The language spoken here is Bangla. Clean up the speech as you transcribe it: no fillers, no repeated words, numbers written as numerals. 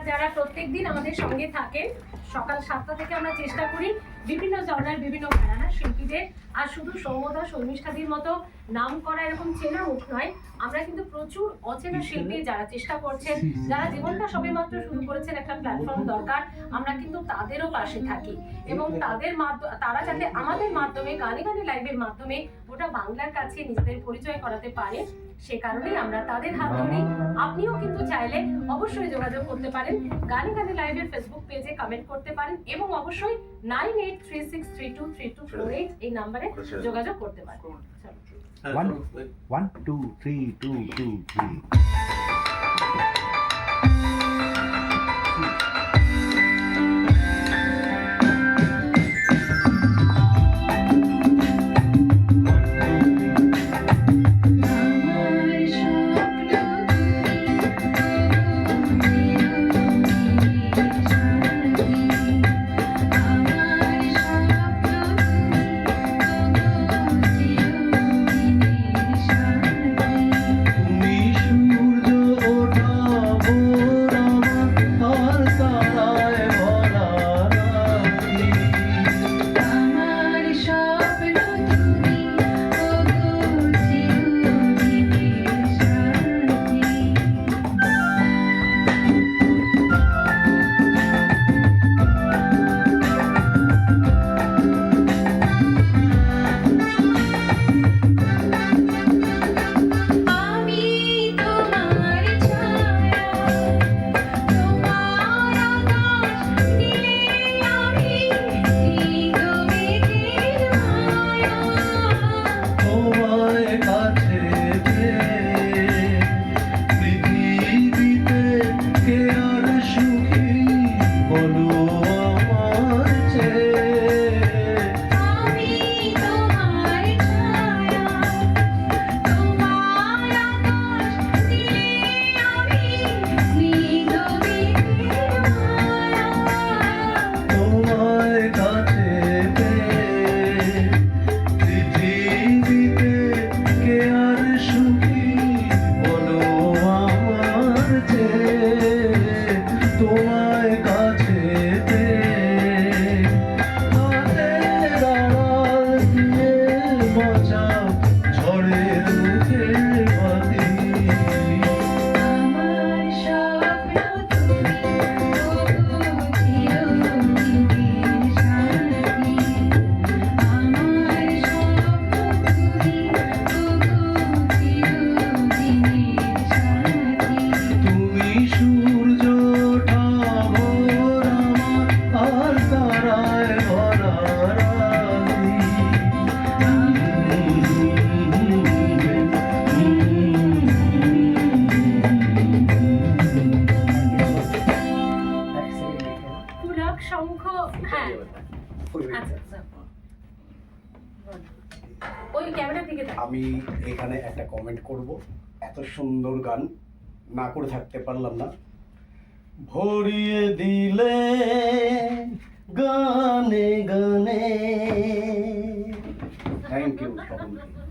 যারা প্রত্যেকদিন আমাদের সঙ্গে থাকেন, সকাল 7টা থেকে আমরা চেষ্টা করি বিভিন্ন জনার বিভিন্ন ঘরানার শিল্পীদের, আর শুধু সৌম্যদা শর্মিষ্ঠাদির মতো নাম করা এরকম চেনা মুখ নয়, আমরা কিন্তু প্রচুর অচেনা শিল্পী যারা চেষ্টা করছেন, যারা জীবনটা সবেমাত্র শুরু করেছেন, একটা প্ল্যাটফর্ম দরকার, আমরা কিন্তু তাদেরও পাশে থাকি এবং তারা যাতে আমাদের মাধ্যমে গানে গানে লাইভের মাধ্যমে গোটা বাংলার কাছে নিজেদের পরিচয় করাতে পারে, সে কারণেই আমরা তাদের হাত ধরি। আপনিও কিন্তু চাইলে অবশ্যই যোগাযোগ করতে পারেন, গানে গানে লাইভের ফেসবুক পেজে কমেন্ট করতে পারেন এবং অবশ্যই 9836323248 এই নম্বরে যোগাযোগ করতে পারেন। 1 2 3 2 2 3 আমি এখানে একটা কমেন্ট করব, এত সুন্দর গান না করে থাকতে পারলাম না। ভরিয়ে দিলে গানে গানে। থ্যাংক ইউ সকলকে।